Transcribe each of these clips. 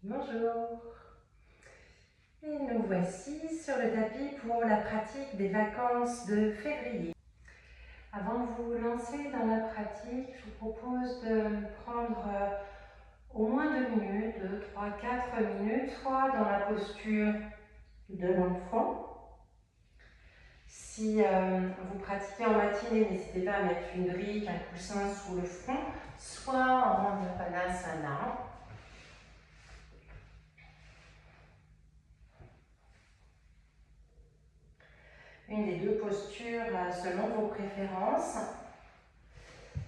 Bonjour. Et nous voici sur le tapis pour la pratique des vacances de février. Avant de vous lancer dans la pratique, je vous propose de prendre au moins 2 minutes, 2, 3, 4 minutes, soit dans la posture de l'enfant. Si vous pratiquez en matinée, n'hésitez pas à mettre une brique, un coussin sous le front, soit en Virpanasana. Une des deux postures selon vos préférences,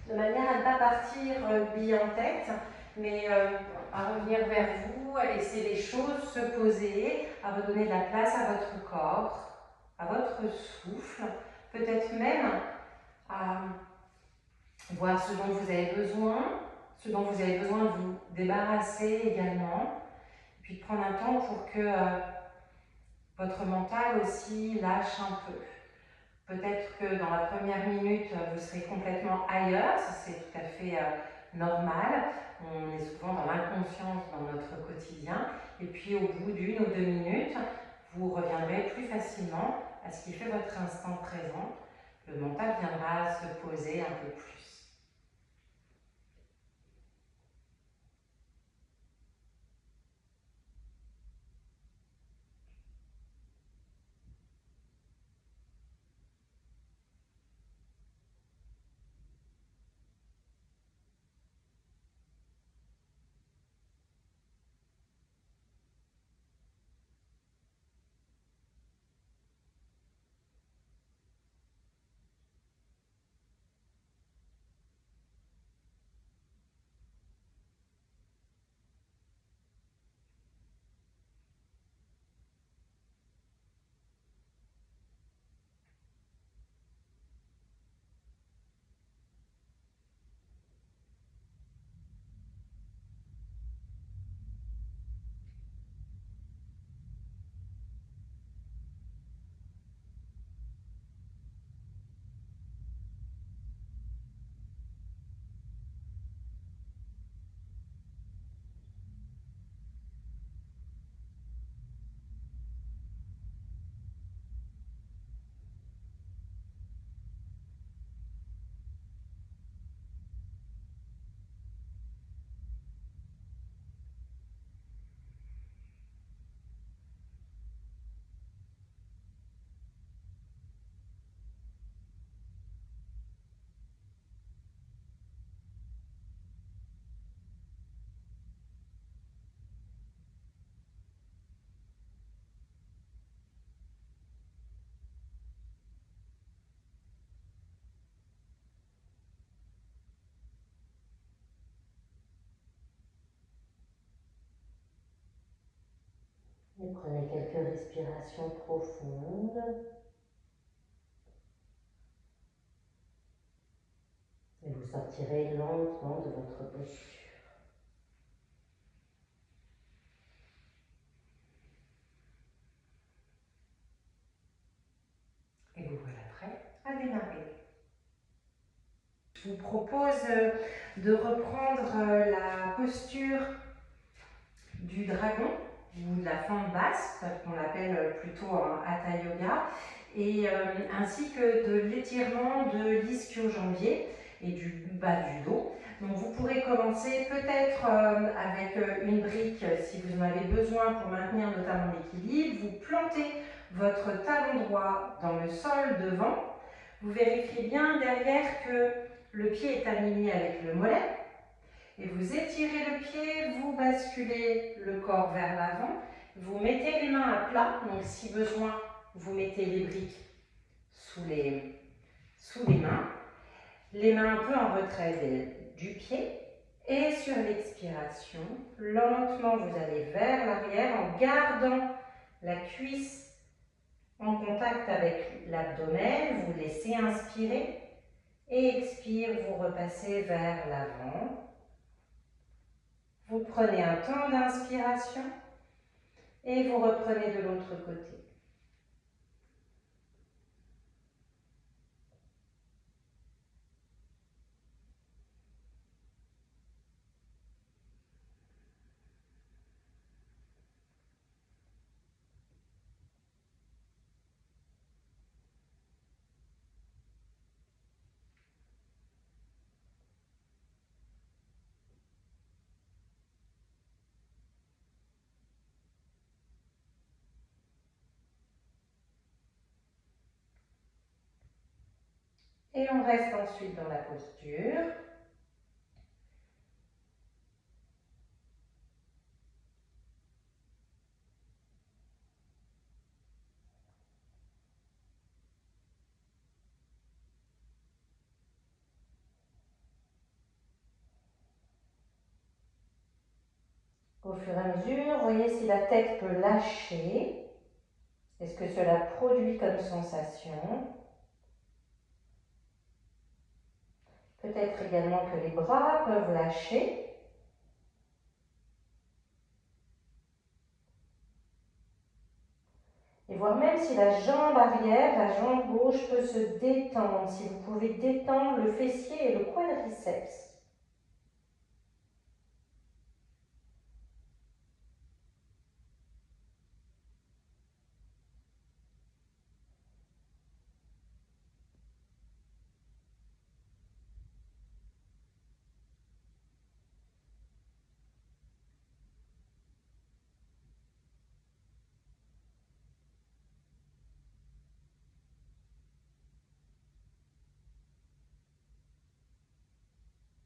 de manière à ne pas partir bille en tête, mais à revenir vers vous, à laisser les choses se poser, à redonner de la place à votre corps, à votre souffle, peut-être même à voir ce dont vous avez besoin, de vous débarrasser également, et puis de prendre un temps pour que votre mental aussi lâche un peu. Peut-être que dans la première minute, vous serez complètement ailleurs, ça c'est tout à fait normal. On est souvent dans l'inconscience dans notre quotidien. Et puis au bout d'1 ou 2 minutes, vous reviendrez plus facilement à ce qui fait votre instant présent. Le mental viendra se poser un peu plus. Et prenez quelques respirations profondes. Et vous sortirez lentement de votre posture. Et vous voilà prêt à démarrer. Je vous propose de reprendre la posture du dragon ou de la fente basse, qu'on l'appelle plutôt en Hatha Yoga, et ainsi que de l'étirement de l'ischio-jambier et du bas du dos. Donc vous pourrez commencer peut-être avec une brique si vous en avez besoin pour maintenir notamment l'équilibre. Vous plantez votre talon droit dans le sol devant. Vous vérifiez bien derrière que le pied est aligné avec le mollet. Et vous étirez le pied, vous basculez le corps vers l'avant. Vous mettez les mains à plat. Donc si besoin, vous mettez les briques sous les mains. Les mains un peu en retrait du pied. Et sur l'expiration, lentement, vous allez vers l'arrière en gardant la cuisse en contact avec l'abdomen. Vous laissez inspirer. Et expire, vous repassez vers l'avant. Vous prenez un temps d'inspiration et vous reprenez de l'autre côté. Et on reste ensuite dans la posture. Au fur et à mesure, voyez si la tête peut lâcher. Est-ce que cela produit comme sensation? Peut-être également que les bras peuvent lâcher. Et voir même si la jambe arrière, la jambe gauche peut se détendre, si vous pouvez détendre le fessier et le quadriceps.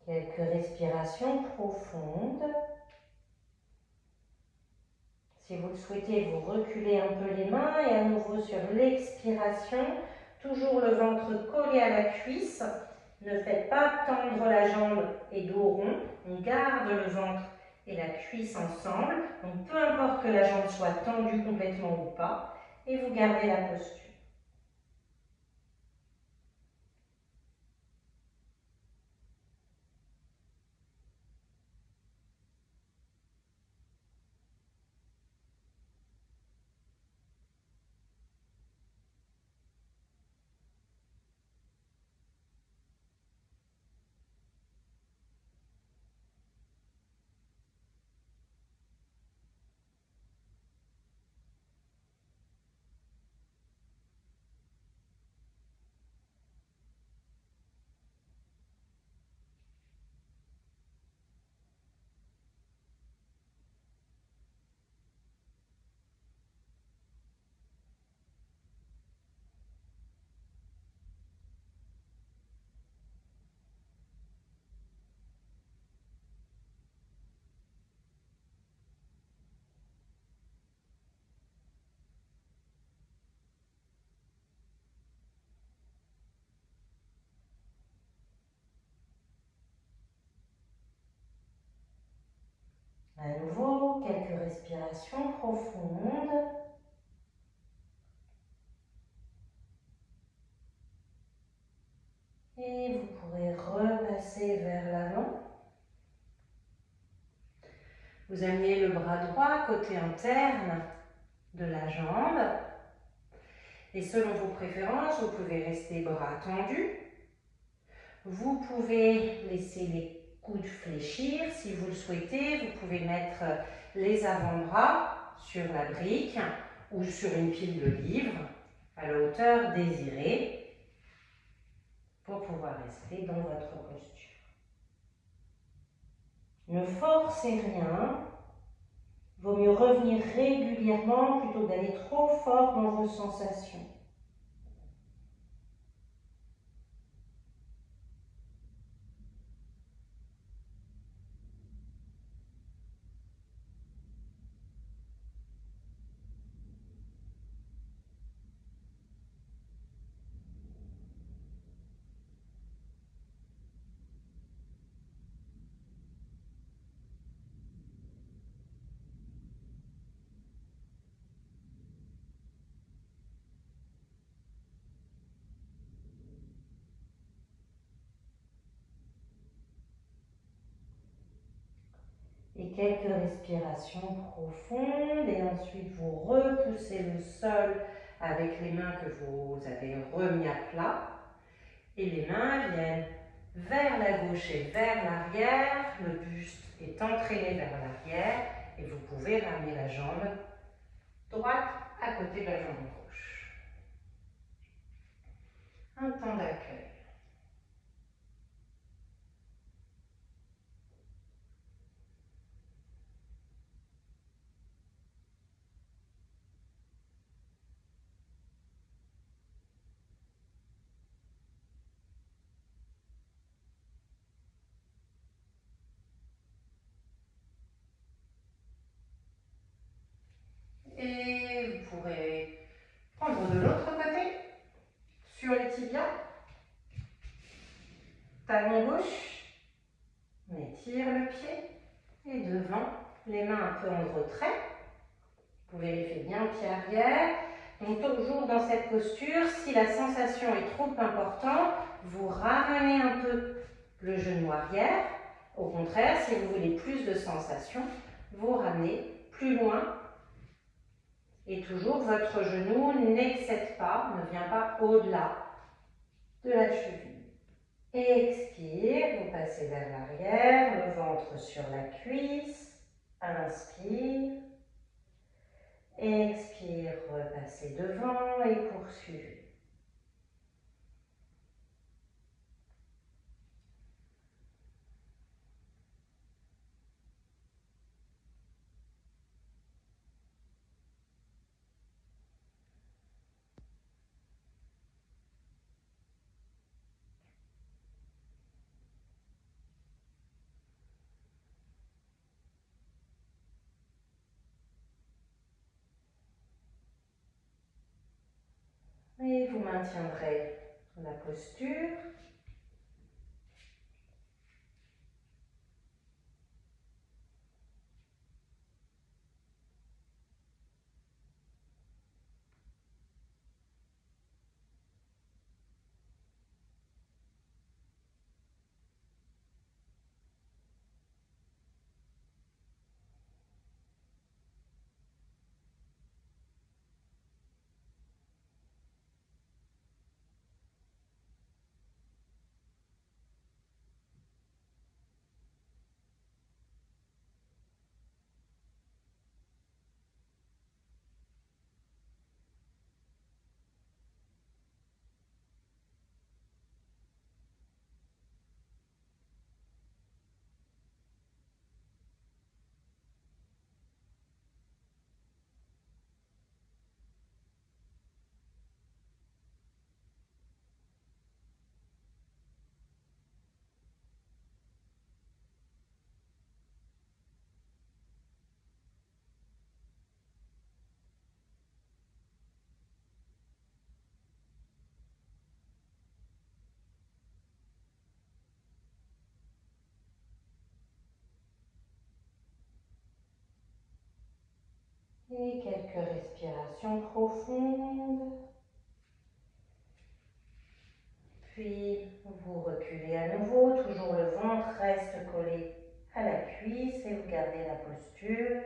Quelques respirations profondes. Si vous le souhaitez, vous reculez un peu les mains et à nouveau sur l'expiration, toujours le ventre collé à la cuisse. Ne faites pas tendre la jambe et dos rond. On garde le ventre et la cuisse ensemble. Donc peu importe que la jambe soit tendue complètement ou pas. Et vous gardez la posture. À nouveau, quelques respirations profondes. Et vous pourrez repasser vers l'avant. Vous amenez le bras droit côté interne de la jambe. Et selon vos préférences, vous pouvez rester bras tendus. Vous pouvez laisser les coudes fléchir. Si vous le souhaitez, vous pouvez mettre les avant-bras sur la brique ou sur une pile de livres à la hauteur désirée pour pouvoir rester dans votre posture. Ne forcez rien. Vaut mieux revenir régulièrement plutôt que d'aller trop fort dans vos sensations. Et quelques respirations profondes et ensuite vous repoussez le sol avec les mains que vous avez remis à plat et les mains viennent vers la gauche et vers l'arrière, le buste est entraîné vers l'arrière et vous pouvez ramener la jambe droite à côté de la jambe gauche. Un temps d'accueil. les mains un peu en retrait. Vous vérifiez bien le pied arrière. Donc toujours dans cette posture, si la sensation est trop importante, vous ramenez un peu le genou arrière. Au contraire, si vous voulez plus de sensation, vous ramenez plus loin. Et toujours, votre genou n'excède pas, ne vient pas au-delà de la cheville. Expire, vous passez vers l'arrière, le ventre sur la cuisse. Inspire. Expire, repassez devant et poursuivez. Et vous maintiendrez la posture. Et quelques respirations profondes. Puis vous reculez à nouveau, toujours le ventre reste collé à la cuisse et vous gardez la posture.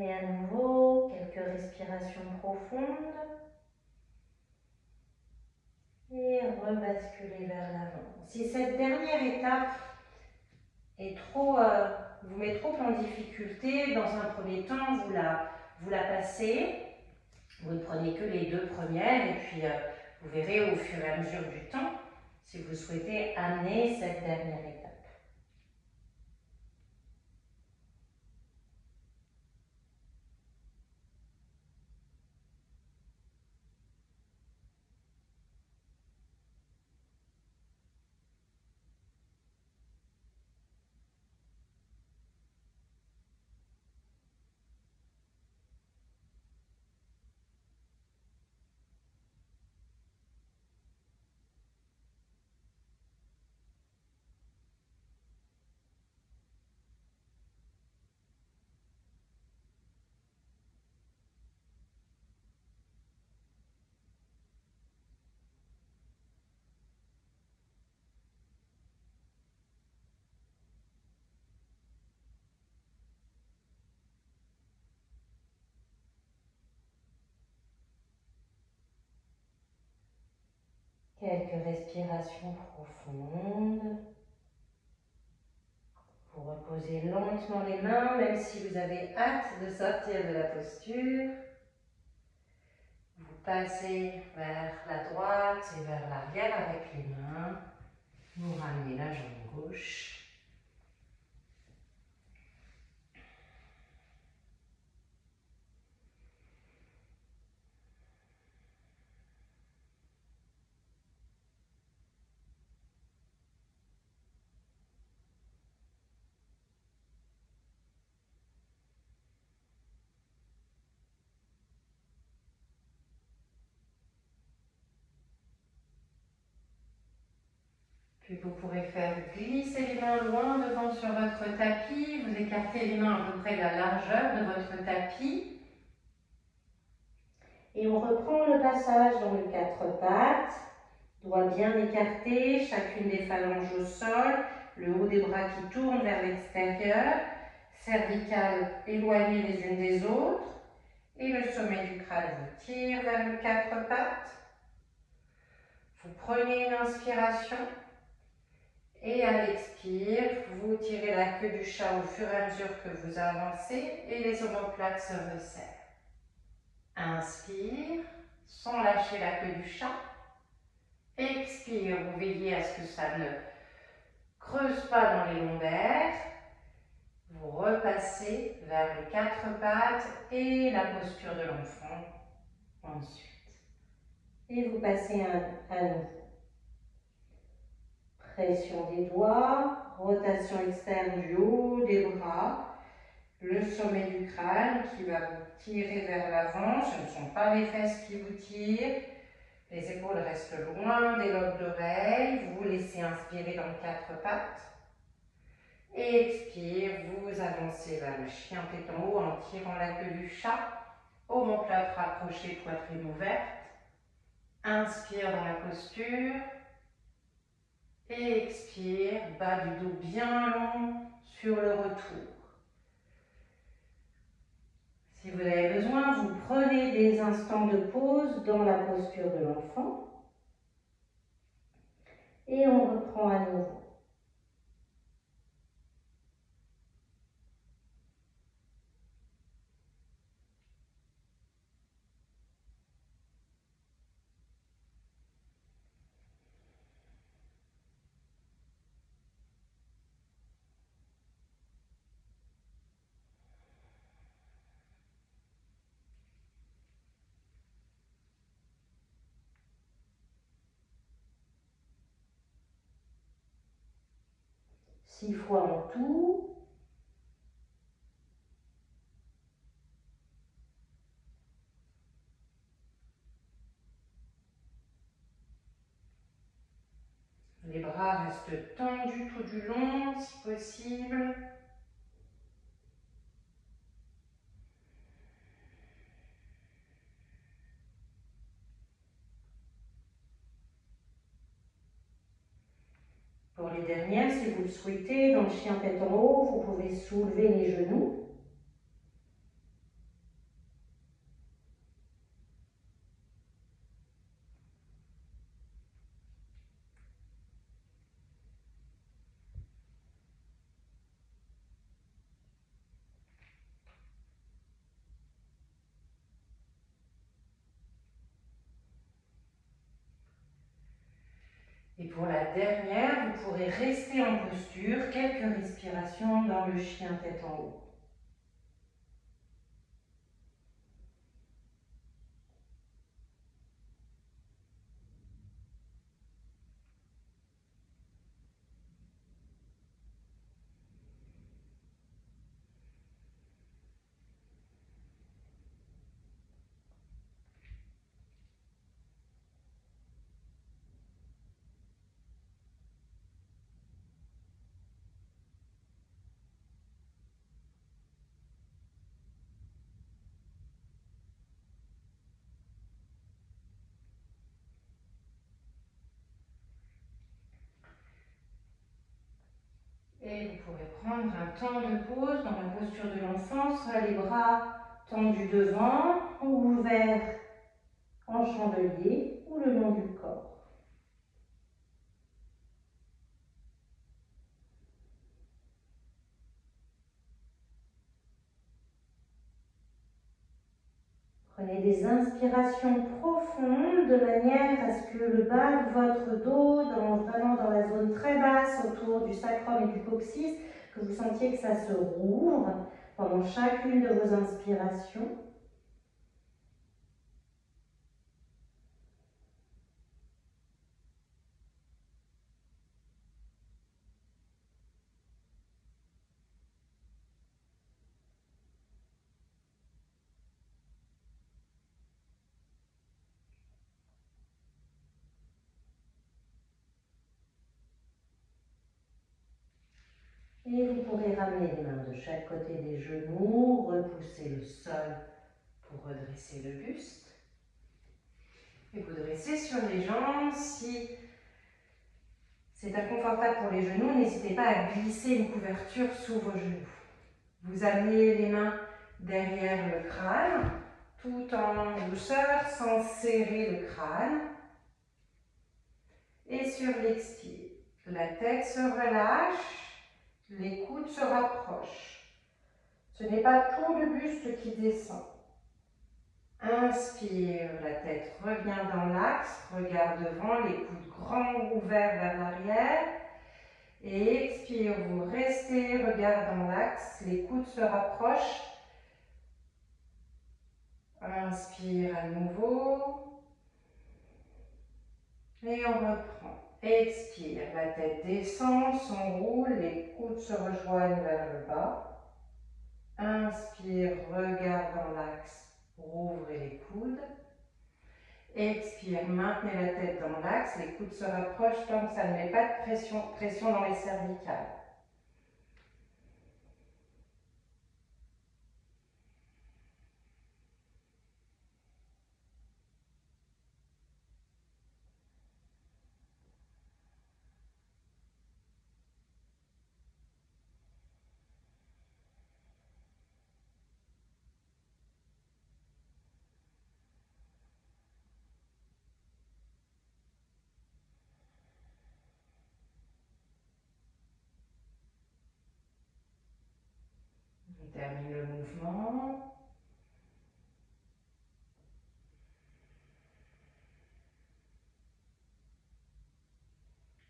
Et à nouveau, quelques respirations profondes. Et rebasculer vers l'avant. Si cette dernière étape est vous met trop en difficulté, dans un premier temps, vous la passez. Vous ne prenez que les deux premières et puis vous verrez au fur et à mesure du temps si vous souhaitez amener cette dernière étape. Quelques respirations profondes. Vous reposez lentement les mains, même si vous avez hâte de sortir de la posture. Vous passez vers la droite et vers l'arrière avec les mains. Vous ramenez la jambe gauche. Puis vous pourrez faire glisser les mains loin devant sur votre tapis. Vous écartez les mains à peu près de la largeur de votre tapis. Et on reprend le passage dans les quatre pattes. Doigts bien écartés, chacune des phalanges au sol. Le haut des bras qui tourne vers l'extérieur. Cervicales éloignées les unes des autres. Et le sommet du crâne vous tire vers les quatre pattes. Vous prenez une inspiration. Et à l'expire, vous tirez la queue du chat au fur et à mesure que vous avancez et les omoplates se resserrent. Inspire, sans lâcher la queue du chat. Expire, vous veillez à ce que ça ne creuse pas dans les lombaires. Vous repassez vers les quatre pattes et la posture de l'enfant ensuite. Et vous passez à nouveau. Pression des doigts, rotation externe du haut des bras, le sommet du crâne qui va vous tirer vers l'avant. Ce ne sont pas les fesses qui vous tirent. Les épaules restent loin des lobes d'oreilles. Vous laissez inspirer dans quatre pattes. Et expire, vous avancez vers le chien tête en haut en tirant la queue du chat. Omoplate rapprochée, poitrine ouverte. Inspire dans la posture. Et expire, bas du dos bien long sur le retour. Si vous avez besoin, vous prenez des instants de pause dans la posture de l'enfant. Et on reprend à nouveau. Six fois en tout. Les bras restent tendus tout du long, si possible. Pour les dernières, si vous le souhaitez, dans le chien tête en haut, vous pouvez soulever les genoux. Et pour la dernière, vous pourrez rester en posture, quelques respirations dans le chien tête en haut. Et vous pourrez prendre un temps de pause dans la posture de l'enfant, soit les bras tendus devant ou ouverts en chandelier ou le long du corps. Prenez des inspirations profondes de manière à ce que le bas de votre dos, vraiment dans la zone très basse autour du sacrum et du coccyx, que vous sentiez que ça se rouvre pendant chacune de vos inspirations. Et vous pourrez ramener les mains de chaque côté des genoux, repousser le sol pour redresser le buste. Et vous dressez sur les jambes. Si c'est inconfortable pour les genoux, n'hésitez pas à glisser une couverture sous vos genoux. Vous amenez les mains derrière le crâne, tout en douceur, sans serrer le crâne. Et sur l'expire, la tête se relâche, les coudes se rapprochent. Ce n'est pas tout le buste qui descend. Inspire, la tête revient dans l'axe, regard devant, les coudes grands ouverts vers l'arrière. Et expire, vous restez, regard dans l'axe, les coudes se rapprochent. Inspire à nouveau. Et on reprend. Expire, la tête descend, s'enroule, les coudes se rejoignent vers le bas. Inspire, regard dans l'axe, rouvrez les coudes. Expire, maintenez la tête dans l'axe, les coudes se rapprochent tant que ça ne met pas de pression dans les cervicales. On termine le mouvement.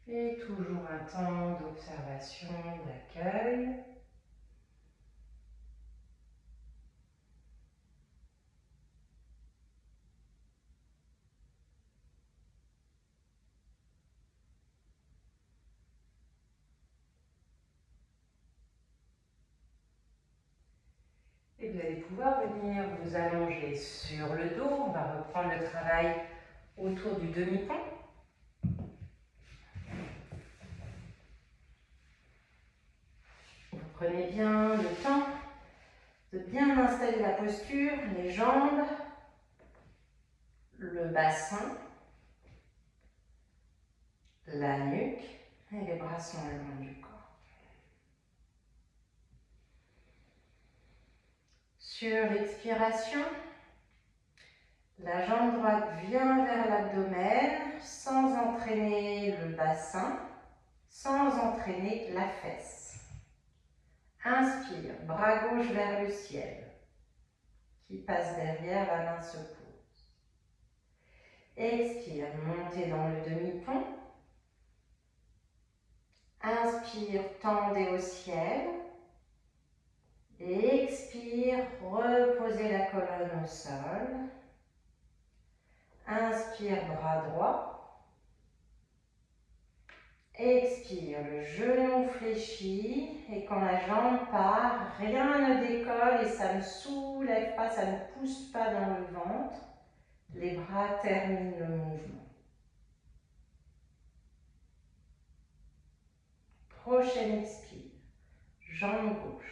Et toujours un temps d'observation, d'accueil. Et vous allez pouvoir venir vous allonger sur le dos. On va reprendre le travail autour du demi-pont. Vous prenez bien le temps de bien installer la posture, les jambes, le bassin, la nuque et les bras sont le long du corps. Sur l'expiration, la jambe droite vient vers l'abdomen sans entraîner le bassin, sans entraîner la fesse. Inspire, bras gauche vers le ciel, qui passe derrière, la main se pose. Expire, montez dans le demi-pont. Inspire, tendez au ciel. Et expire, reposez la colonne au sol. Inspire, bras droit. Expire, le genou fléchit et quand la jambe part, rien ne décolle et ça ne soulève pas, ça ne pousse pas dans le ventre. Les bras terminent le mouvement. Prochaine expire, jambe gauche.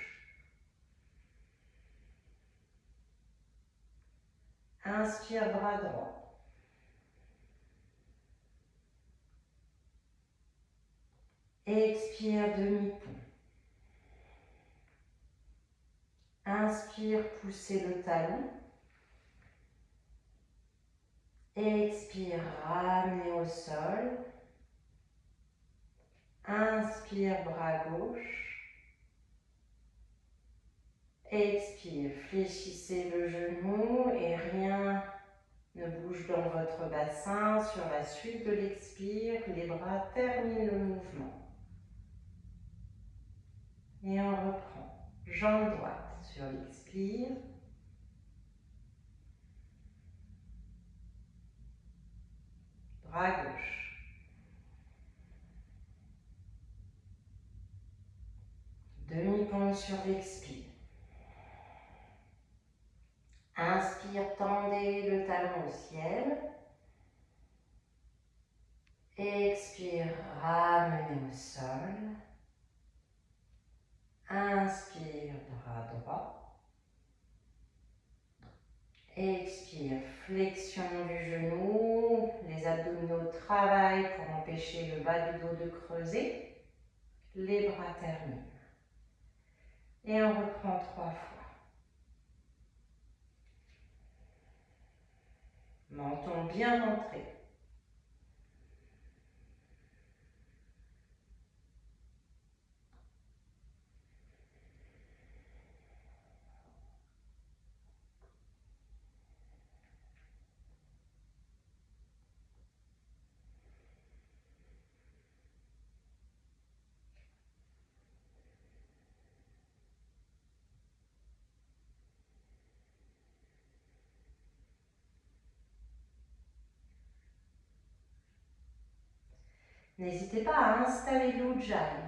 Inspire, bras droit. Expire, demi-pont. Inspire, poussez le talon. Expire, ramenez au sol. Inspire, bras gauche. Expire, fléchissez le genou et rien ne bouge dans votre bassin. Sur la suite de l'expire, les bras terminent le mouvement. Et on reprend. Jambe droite sur l'expire. Bras gauche. Demi-pont sur l'expire. Inspire, tendez le talon au ciel. Expire, ramenez au sol. Inspire, bras droit. Expire, flexion du genou. Les abdominaux travaillent pour empêcher le bas du dos de creuser. Les bras terminent. Et on reprend 3 fois. Menton bien rentré. N'hésitez pas à installer l'Ujjayi.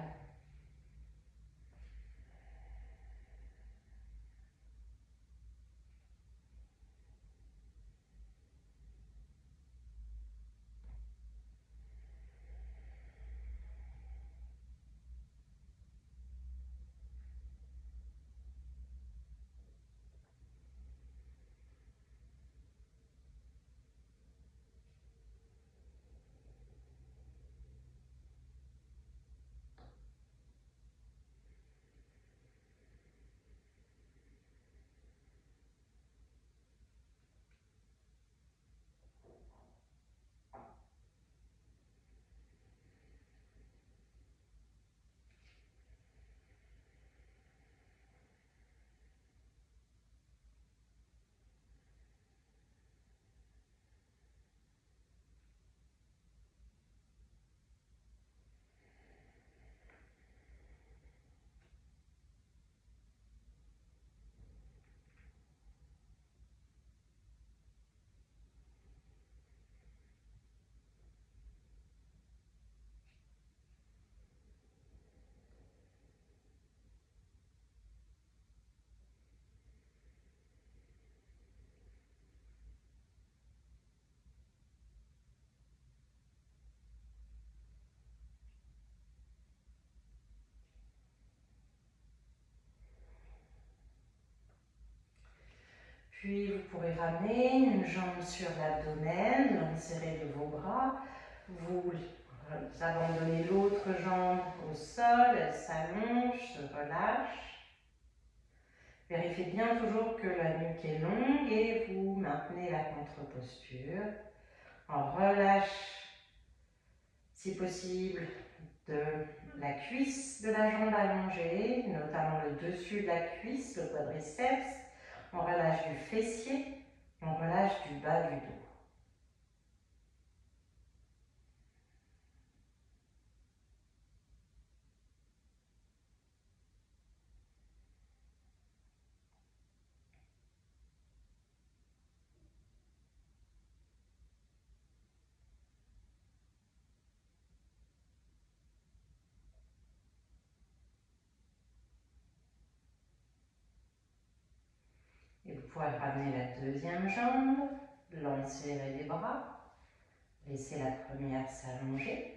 Puis vous pourrez ramener une jambe sur l'abdomen, l'enserrer de vos bras. Vous abandonnez l'autre jambe au sol, elle s'allonge, se relâche. Vérifiez bien toujours que la nuque est longue et vous maintenez la contre-posture. On relâche, si possible, de la cuisse de la jambe allongée, notamment le dessus de la cuisse, le quadriceps. On relâche du fessier, on relâche du bas du dos. Et vous pourrez ramener la deuxième jambe, l'enserrer les bras, laisser la première s'allonger.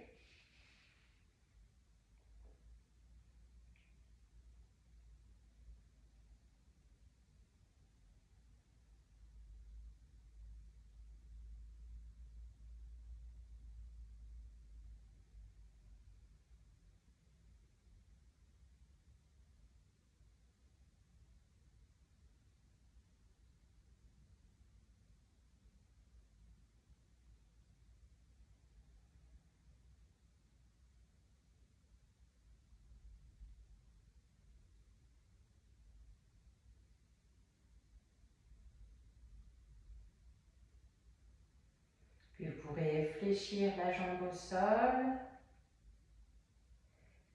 fléchir la jambe au sol.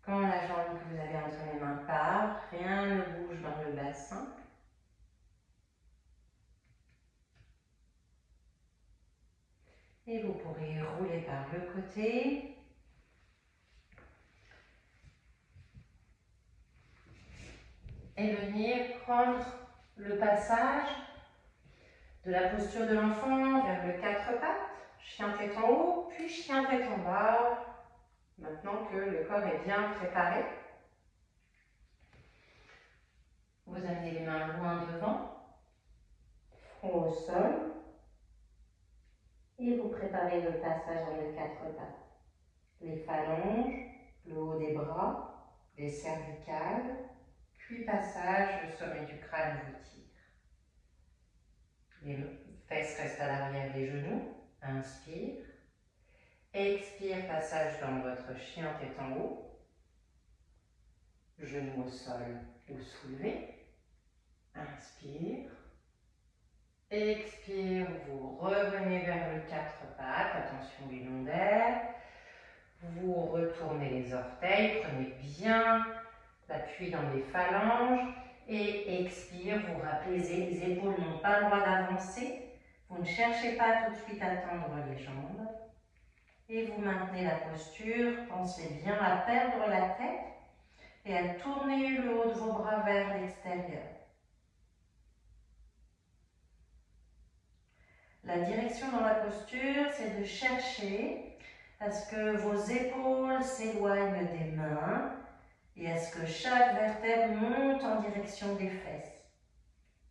Quand la jambe que vous avez entre les mains part, rien ne bouge dans le bassin. Et vous pourrez rouler par le côté. Et venir prendre le passage de la posture de l'enfant vers le quatre pattes, chien tête en haut, puis chien tête en bas. Maintenant que le corps est bien préparé, vous amenez les mains loin devant, front au sol, et vous préparez le passage dans le quatre pattes. Les phalanges, le haut des bras, les cervicales, puis passage, le sommet du crâne vous tire. Les fesses restent à l'arrière des genoux, inspire. Expire, passage dans votre chien tête en haut. Genoux au sol ou soulevé. Inspire. Expire, vous revenez vers le quatre pattes. Attention les longs d'air. Vous retournez les orteils. Prenez bien l'appui dans les phalanges. Et expire, vous rappelez, les épaules n'ont pas le droit d'avancer. Vous ne cherchez pas tout de suite à tendre les jambes. Et vous maintenez la posture, pensez bien à perdre la tête et à tourner le haut de vos bras vers l'extérieur. La direction dans la posture, c'est de chercher à ce que vos épaules s'éloignent des mains et à ce que chaque vertèbre monte en direction des fesses.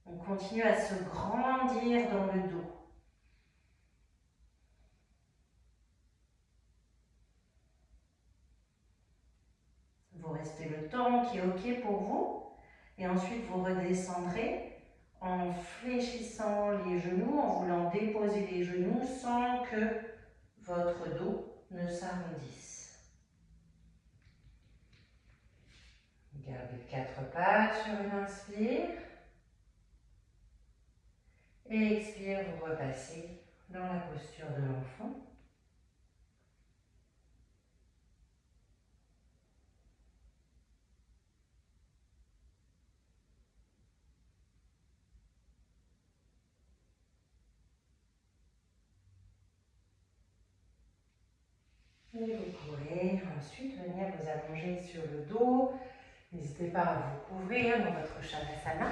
On continue à se grandir dans le dos. Vous restez le temps qui est OK pour vous et ensuite vous redescendrez en fléchissant les genoux, en voulant déposer les genoux sans que votre dos ne s'arrondisse. Gardez quatre pattes sur une inspire. Et expire, vous repassez dans la posture de l'enfant. Et vous pourrez ensuite venir vous allonger sur le dos. N'hésitez pas à vous couvrir dans votre Shavasana.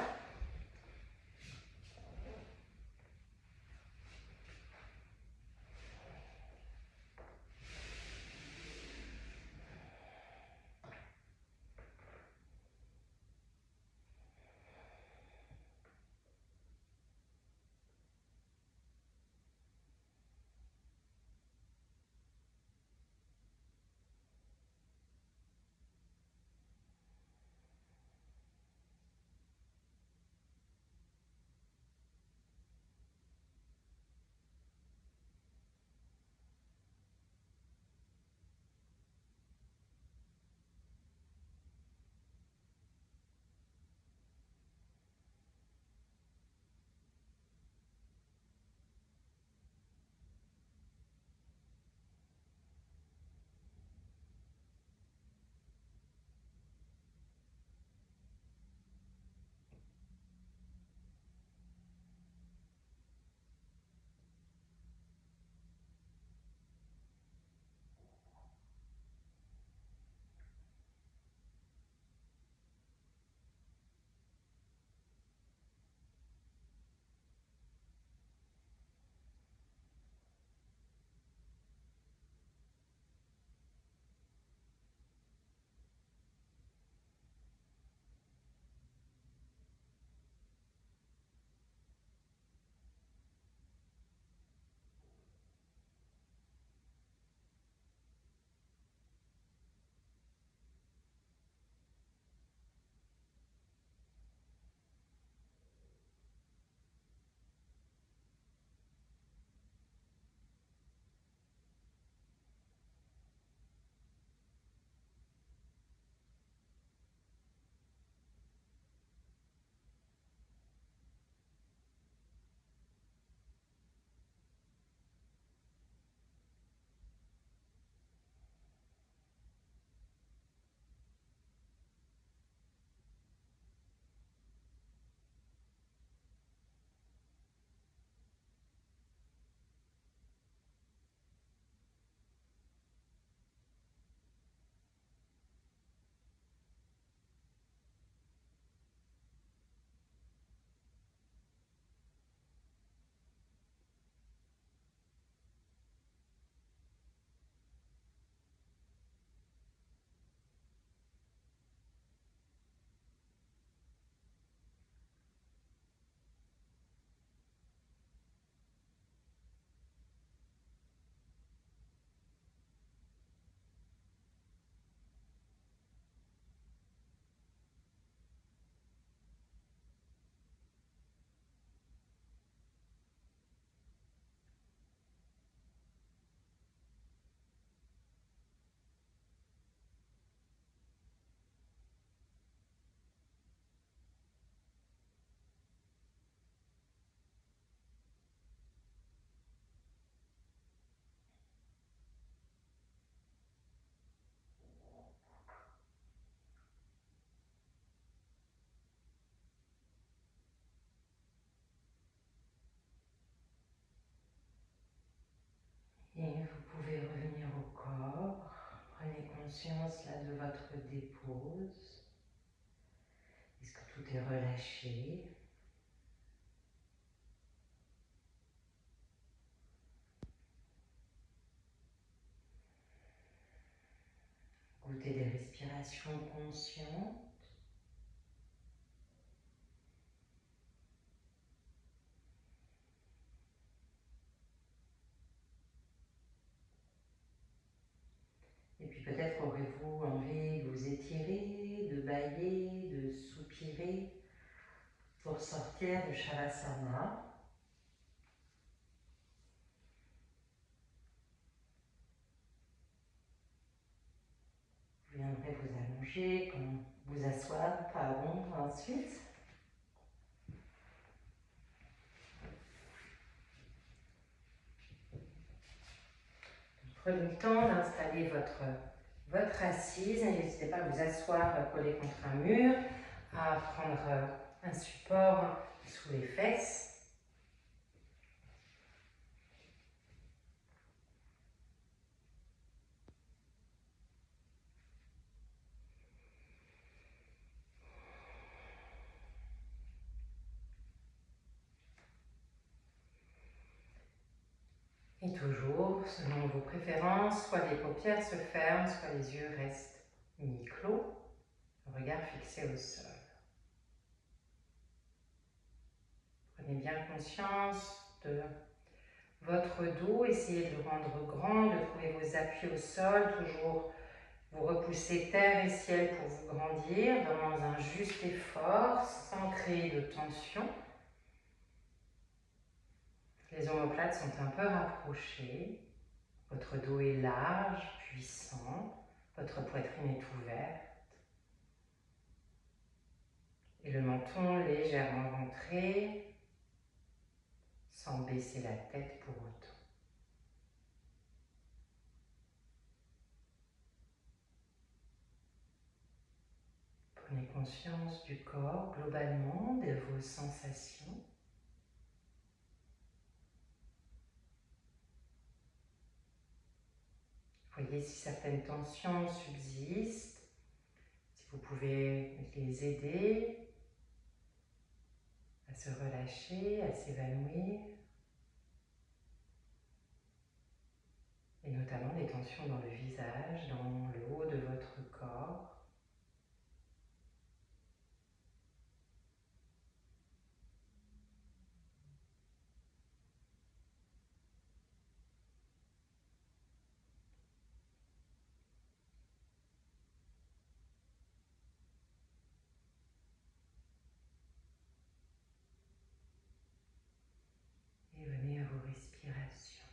conscience là de votre dépose. Est-ce que tout est relâché? Goûtez des respirations conscientes. Et puis peut-être aurez-vous envie de vous étirer, de bâiller, de soupirer pour sortir de Shavasana. Vous viendrez vous allonger, vous asseoir, pardon, ensuite. Prenez le temps d'installer votre assise. N'hésitez pas à vous asseoir collé contre un mur, à prendre un support sous les fesses. Et toujours, selon vos préférences, soit les paupières se ferment, soit les yeux restent mi-clos, le regard fixé au sol. Prenez bien conscience de votre dos, essayez de le rendre grand, de trouver vos appuis au sol, toujours vous repoussez terre et ciel pour vous grandir dans un juste effort, sans créer de tension. Les omoplates sont un peu rapprochées, votre dos est large, puissant, votre poitrine est ouverte. Et le menton légèrement rentré, sans baisser la tête pour autant. Prenez conscience du corps globalement, de vos sensations. Voyez si certaines tensions subsistent, si vous pouvez les aider à se relâcher, à s'évanouir. Et notamment des tensions dans le visage, dans le haut de votre corps. Et venez à vos respirations.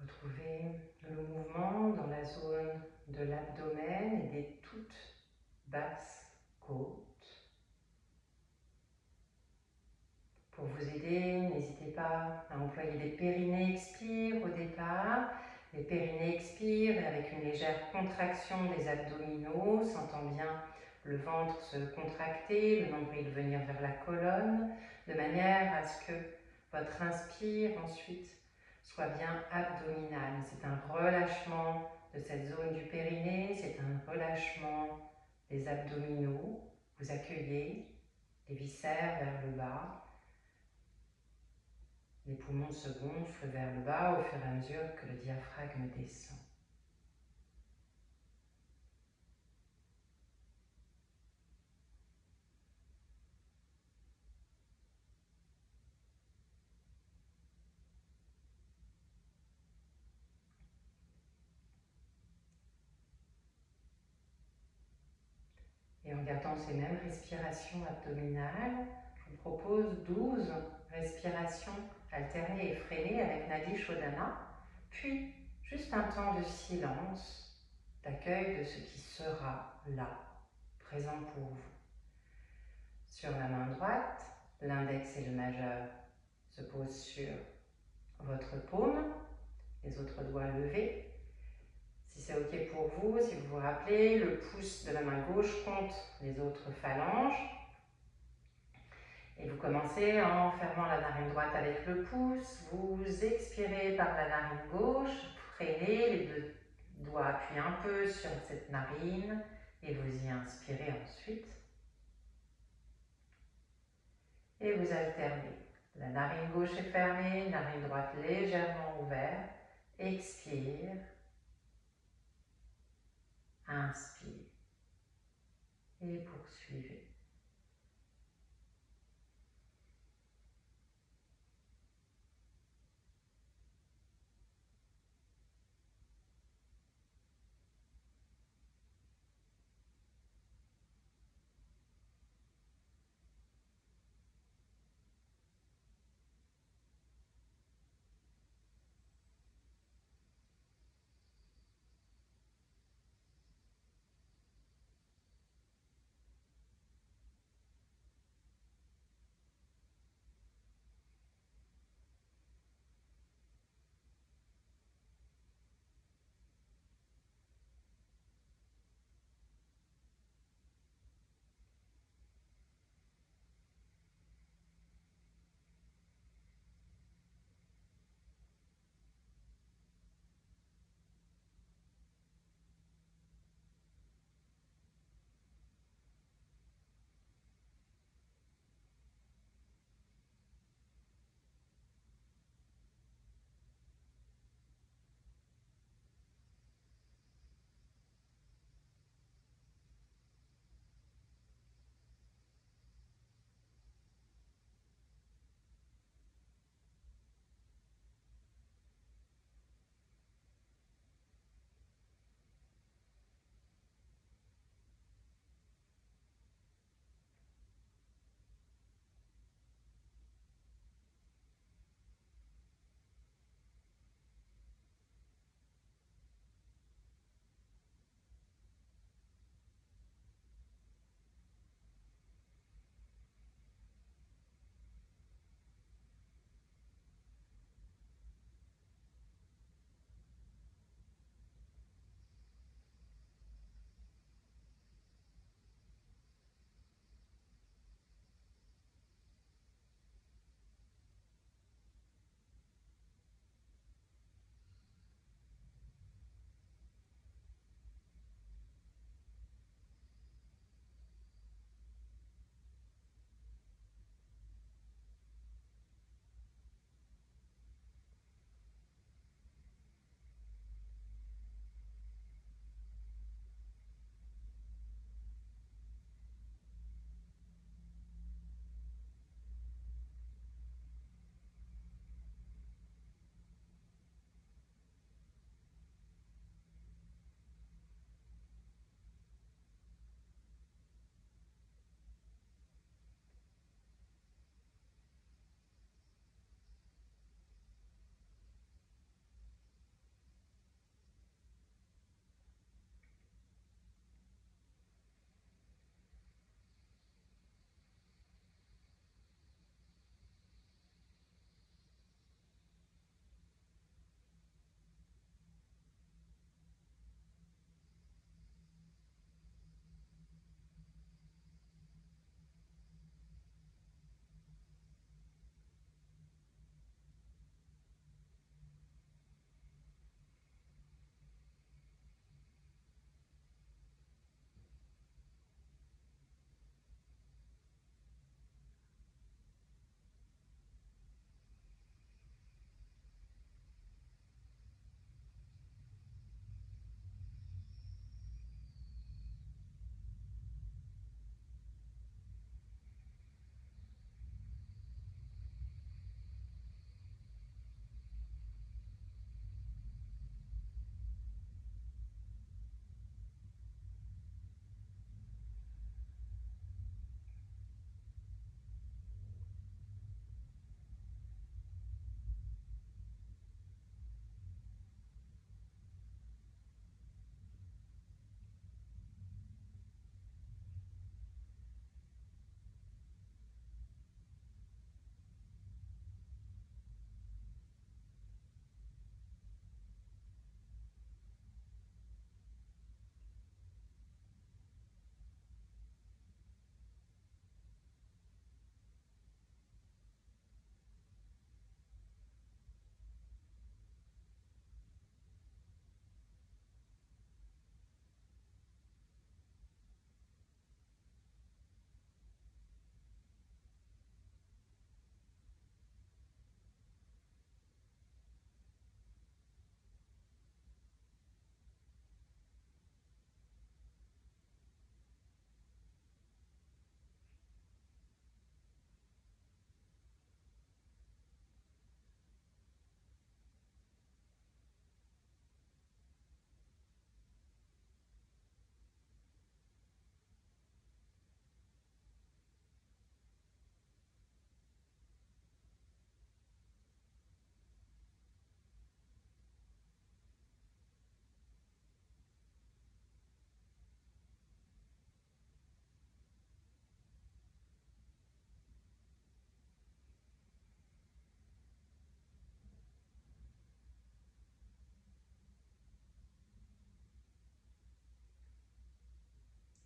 Retrouvez le mouvement dans la zone de l'abdomen et des toutes basses côtes. Pour vous aider, n'hésitez pas à employer les périnées expire au départ. Les périnées expirent et avec une légère contraction des abdominaux, sentant bien le ventre se contracter, le nombril venir vers la colonne, de manière à ce que votre inspire ensuite soit bien abdominal. C'est un relâchement de cette zone du périnée, c'est un relâchement des abdominaux. Vous accueillez les viscères vers le bas. Les poumons se gonflent vers le bas au fur et à mesure que le diaphragme descend. Et en gardant ces mêmes respirations abdominales, je vous propose 12 respirations alternées et freinées avec Nadi Shodhana, puis juste un temps de silence, d'accueil de ce qui sera là, présent pour vous. Sur la main droite, l'index et le majeur se posent sur votre paume, les autres doigts levés. Si c'est OK pour vous, si vous vous rappelez, le pouce de la main gauche compte les autres phalanges. Et vous commencez en fermant la narine droite avec le pouce. Vous expirez par la narine gauche, freinez, les deux doigts appuient un peu sur cette narine et vous y inspirez ensuite. Et vous alternez. La narine gauche est fermée, narine droite légèrement ouverte. Expire. Inspire. Et poursuivez.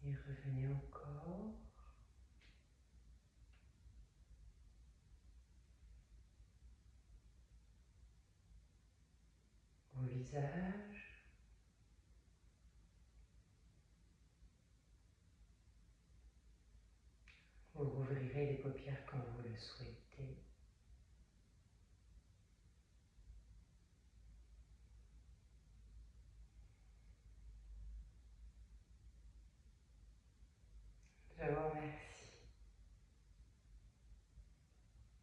Et revenez au corps. Au visage. Vous rouvrirez les paupières quand vous le souhaitez. Je vous remercie.